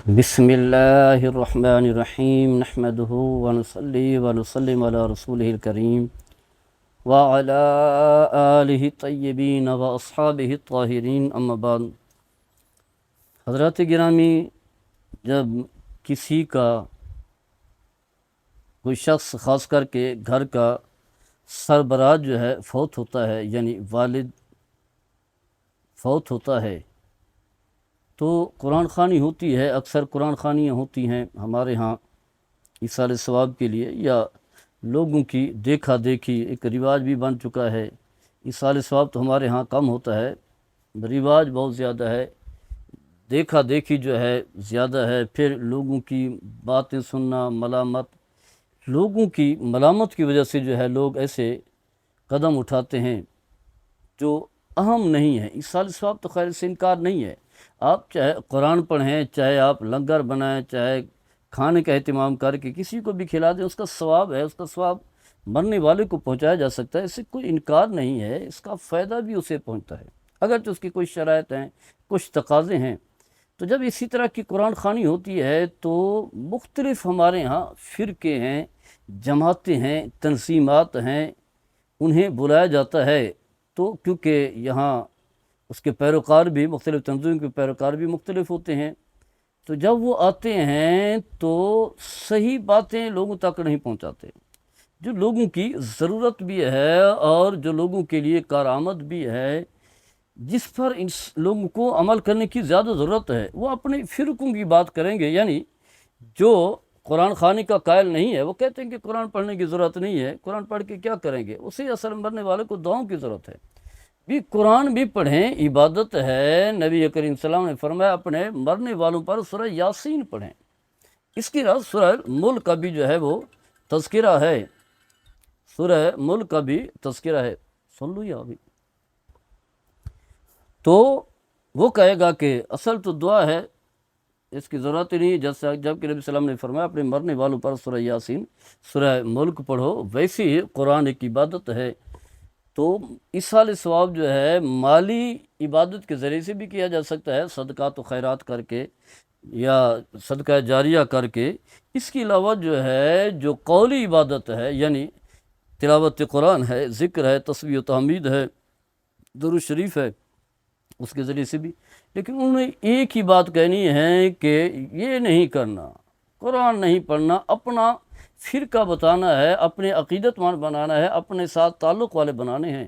بسم اللہ الرحمن الرحیم نحمدہ ونصلی ونسلم علی رسولہ الکریم وعلی آلہ الطیبین واصحابہ الطاہرین اما بعد۔ حضرات گرامی، جب کسی کا کوئی شخص خاص کر کے گھر کا سربراہ جو ہے فوت ہوتا ہے، یعنی والد فوت ہوتا ہے، تو قرآن خوانی ہوتی ہے۔ اکثر قرآن خوانیاں ہوتی ہیں ہمارے ہاں ایصال ثواب کے لیے، یا لوگوں کی دیکھا دیکھی ایک رواج بھی بن چکا ہے۔ ایصال ثواب تو ہمارے ہاں کم ہوتا ہے، رواج بہت زیادہ ہے، دیکھا دیکھی جو ہے زیادہ ہے۔ پھر لوگوں کی باتیں سننا، ملامت، لوگوں کی ملامت کی وجہ سے جو ہے لوگ ایسے قدم اٹھاتے ہیں جو اہم نہیں ہے۔ ایصال ثواب تو خیر سے انکار نہیں ہے، آپ چاہے قرآن پڑھیں، چاہے آپ لنگر بنائیں، چاہے کھانے کا اہتمام کر کے کسی کو بھی کھلا دیں، اس کا ثواب ہے، اس کا ثواب مرنے والے کو پہنچایا جا سکتا ہے، اس سے کوئی انکار نہیں ہے، اس کا فائدہ بھی اسے پہنچتا ہے، اگرچہ اس کی کوئی شرائط ہیں، کچھ تقاضے ہیں۔ تو جب اسی طرح کی قرآن خوانی ہوتی ہے تو مختلف ہمارے ہاں فرقے ہیں، جماعتیں ہیں، تنظیمات ہیں، انہیں بلایا جاتا ہے۔ تو کیونکہ یہاں اس کے پیروکار بھی مختلف، تنظیم کے پیروکار بھی مختلف ہوتے ہیں، تو جب وہ آتے ہیں تو صحیح باتیں لوگوں تک نہیں پہنچاتے، جو لوگوں کی ضرورت بھی ہے اور جو لوگوں کے لیے کارآمد بھی ہے، جس پر ان لوگوں کو عمل کرنے کی زیادہ ضرورت ہے، وہ اپنے فرقوں کی بات کریں گے۔ یعنی جو قرآن خوانی کا قائل نہیں ہے وہ کہتے ہیں کہ قرآن پڑھنے کی ضرورت نہیں ہے، قرآن پڑھ کے کیا کریں گے، اسی اصل مرنے والے کو دعاؤں کی ضرورت ہے۔ بھی قرآن بھی پڑھیں، عبادت ہے۔ نبی کریم صلی اللہ علیہ وسلم نے فرمایا اپنے مرنے والوں پر سورہ یاسین پڑھیں، اس کی راز سورہ ملک کا بھی جو ہے وہ تذکرہ ہے، سورہ ملک کا بھی تذکرہ ہے، سن لو یا ابھی۔ تو وہ کہے گا کہ اصل تو دعا ہے، اس کی ضرورت ہی نہیں، جب کہ نبی صلی اللہ علیہ وسلم نے فرمایا اپنے مرنے والوں پر سورہ یاسین، سورہ ملک پڑھو۔ ویسے ہی قرآن ایک عبادت ہے، تو ایصال ثواب جو ہے مالی عبادت کے ذریعے سے بھی کیا جا سکتا ہے، صدقات و خیرات کر کے یا صدقہ جاریہ کر کے۔ اس کے علاوہ جو ہے جو قولی عبادت ہے، یعنی تلاوت قرآن ہے، ذکر ہے، تسبیح و تحمید ہے، درود شریف ہے، اس کے ذریعے سے بھی۔ لیکن انہوں نے ایک ہی بات کہنی ہے کہ یہ نہیں کرنا، قرآن نہیں پڑھنا، اپنا فرقہ بتانا ہے، اپنے عقیدت مند بنانا ہے، اپنے ساتھ تعلق والے بنانے ہیں۔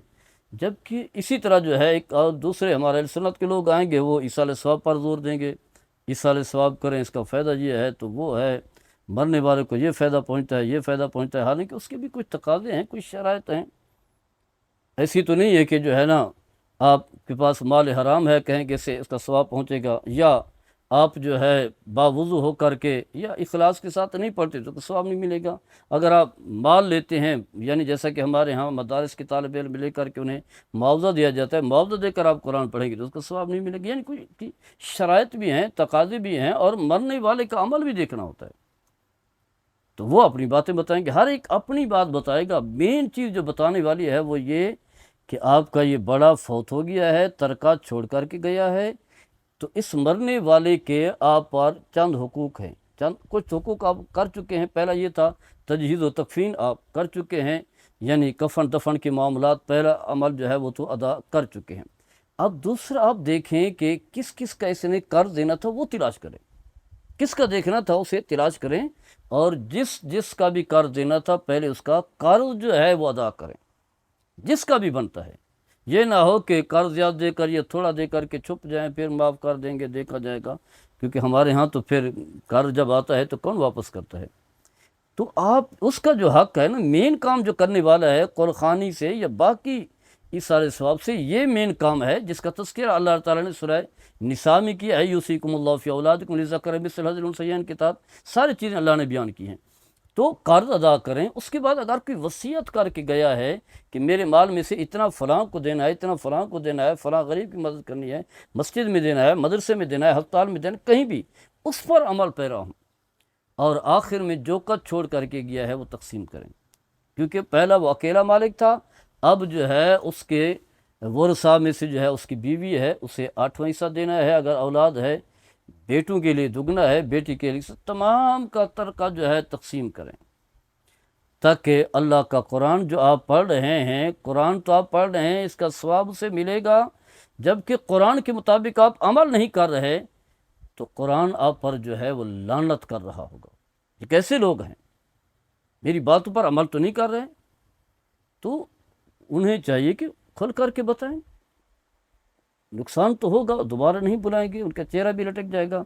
جبکہ اسی طرح جو ہے ایک اور دوسرے ہمارے اہل سنت کے لوگ آئیں گے، وہ ایصال ثواب پر زور دیں گے، ایصال ثواب کریں، اس کا فائدہ یہ ہے، تو وہ ہے مرنے والے کو یہ فائدہ پہنچتا ہے، یہ فائدہ پہنچتا ہے، حالانکہ اس کے بھی کچھ تقاضے ہیں، کچھ شرائط ہیں۔ ایسی تو نہیں ہے کہ جو ہے نا آپ کے پاس مال حرام ہے کہیں کہ اس کا ثواب پہنچے گا، یا آپ جو ہے باوضو ہو کر کے یا اخلاص کے ساتھ نہیں پڑھتے تو ثواب نہیں ملے گا۔ اگر آپ مال لیتے ہیں، یعنی جیسا کہ ہمارے ہاں مدارس کے طالب علم لے کر کے انہیں معاوضہ دیا جاتا ہے، معاوضہ دے کر آپ قرآن پڑھیں گے تو اس کا ثواب نہیں ملے گا۔ یعنی کوئی شرائط بھی ہیں، تقاضے بھی ہیں، اور مرنے والے کا عمل بھی دیکھنا ہوتا ہے۔ تو وہ اپنی باتیں بتائیں گے، ہر ایک اپنی بات بتائے گا۔ مین چیز جو بتانے والی ہے وہ یہ کہ آپ کا یہ بڑا فوت ہو گیا ہے، ترکہ چھوڑ کر کے گیا ہے، تو اس مرنے والے کے آپ پر چند حقوق ہیں، کچھ حقوق آپ کر چکے ہیں۔ پہلا یہ تھا تجہیز و تکفین آپ کر چکے ہیں، یعنی کفن دفن کے معاملات، پہلا عمل جو ہے وہ تو ادا کر چکے ہیں۔ اب دوسرا آپ دیکھیں کہ کس کس کا اس نے قرض دینا تھا وہ تلاش کریں، کس کا دیکھنا تھا اسے تلاش کریں، اور جس کا بھی قرض دینا تھا پہلے اس کا قرض جو ہے وہ ادا کریں، جس کا بھی بنتا ہے۔ یہ نہ ہو کہ قرض زیادہ دے کر یا تھوڑا دے کر کے چھپ جائیں، پھر معاف کر دیں گے، دیکھا جائے گا، کیونکہ ہمارے ہاں تو پھر قرض جب آتا ہے تو کون واپس کرتا ہے۔ تو آپ اس کا جو حق ہے نا، مین کام جو کرنے والا ہے قرآن خوانی سے یا باقی ایصال ثواب سے، یہ مین کام ہے جس کا تذکرہ اللہ تعالیٰ نے سورہ نساء میں کیا ہے، یوصیکم اللہ فی اولادکم للذکر مثل حظ الانثیین کے تحت ساری چیزیں اللہ نے بیان کی ہیں۔ تو قرض ادا کریں، اس کے بعد اگر کوئی وصیت کر کے گیا ہے کہ میرے مال میں سے اتنا فلاں کو دینا ہے، اتنا فلاں کو دینا ہے، فلاں غریب کی مدد کرنی ہے، مسجد میں دینا ہے، مدرسے میں دینا ہے، ہسپتال میں دینا ہے، کہیں بھی اس پر عمل پیرا ہوں، اور آخر میں جو قد چھوڑ کر کے گیا ہے وہ تقسیم کریں، کیونکہ پہلا وہ اکیلا مالک تھا، اب جو ہے اس کے ورثاء میں سے جو ہے اس کی بیوی ہے، اسے 8واں حصہ دینا ہے اگر اولاد ہے، بیٹوں کے لیے دگنا ہے، بیٹی کے لیے تمام کا ترکہ جو ہے تقسیم کریں، تاکہ اللہ کا قرآن جو آپ پڑھ رہے ہیں، قرآن تو آپ پڑھ رہے ہیں، اس کا ثواب اسے ملے گا، جبکہ قرآن کے مطابق آپ عمل نہیں کر رہے تو قرآن آپ پر جو ہے وہ لعنت کر رہا ہوگا۔ یہ کیسے لوگ ہیں، میری باتوں پر عمل تو نہیں کر رہے، تو انہیں چاہیے کہ کھل کر کے بتائیں، نقصان تو ہوگا، دوبارہ نہیں بلائیں گے، ان کا چہرہ بھی لٹک جائے گا۔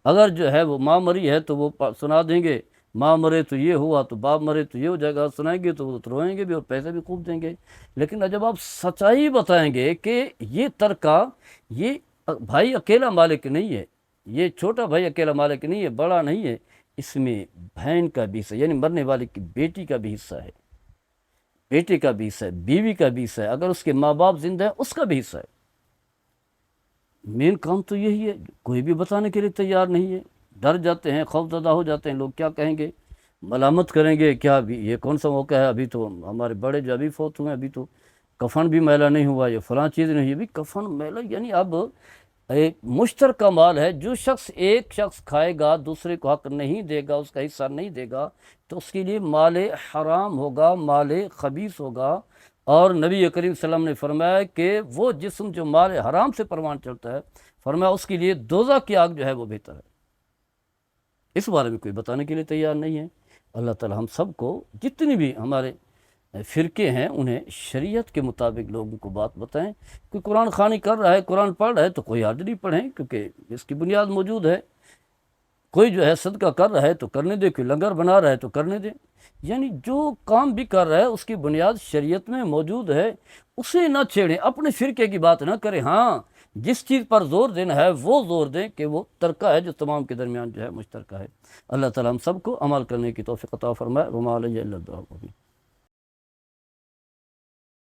اگر جو ہے وہ ماں مری ہے تو وہ سنا دیں گے، ماں مرے تو یہ ہوا، تو باپ مرے تو یہ ہو جائے گا، سنائیں گے تو وہ روئیں گے بھی اور پیسے بھی خوب دیں گے۔ لیکن جب آپ سچائی بتائیں گے کہ یہ ترکہ، یہ بھائی اکیلا مالک نہیں ہے، یہ چھوٹا بھائی اکیلا مالک نہیں ہے، بڑا نہیں ہے، اس میں بہن کا بھی حصہ، یعنی مرنے والے کی بیٹی کا بھی حصہ ہے، بیٹے کا بھی حصہ ہے، بیوی کا بھی حصہ ہے، اگر اس کے ماں باپ زندہ ہیں اس کا بھی حصہ ہے۔ مین کام تو یہی ہے، کوئی بھی بتانے کے لیے تیار نہیں ہے، ڈر جاتے ہیں، خوف زدہ ہو جاتے ہیں، لوگ کیا کہیں گے، ملامت کریں گے، کیا ابھی یہ کون سا موقع ہے، ابھی تو ہمارے بڑے جو ابھی فوت ہوئے، ابھی تو کفن بھی میلا نہیں ہوا، یہ فلاں چیز نہیں ہوئی، ابھی کفن میلا، یعنی اب ایک مشترکہ مال ہے، جو شخص ایک شخص کھائے گا دوسرے کو حق نہیں دے گا، اس کا حصہ نہیں دے گا، تو اس کے لیے مال حرام ہوگا، مال خبیث ہوگا۔ اور نبی کریم صلی اللہ علیہ وسلم نے فرمایا کہ وہ جسم جو مال حرام سے پروان چڑھتا ہے، فرمایا اس کے لیے دوزخ کی آگ جو ہے وہ بہتر ہے۔ اس بارے میں کوئی بتانے کے لیے تیار نہیں ہے۔ اللہ تعالی ہم سب کو، جتنی بھی ہمارے فرقے ہیں، انہیں شریعت کے مطابق لوگوں کو بات بتائیں۔ کوئی قرآن خوانی کر رہا ہے، قرآن پڑھ رہا ہے تو کوئی حرج نہیں پڑھیں، کیونکہ اس کی بنیاد موجود ہے۔ کوئی جو ہے صدقہ کر رہا ہے تو کرنے دے، کوئی لنگر بنا رہا ہے تو کرنے دے، یعنی جو کام بھی کر رہا ہے اس کی بنیاد شریعت میں موجود ہے، اسے نہ چھیڑیں، اپنے فرقے کی بات نہ کریں۔ ہاں، جس چیز پر زور دینا ہے وہ زور دیں کہ وہ ترکہ ہے جو تمام کے درمیان جو ہے مشترکہ ہے۔ اللہ تعالیٰ ہم سب کو عمل کرنے کی توفیق عطا فرمائے۔ وما علیہ الا البلاغ۔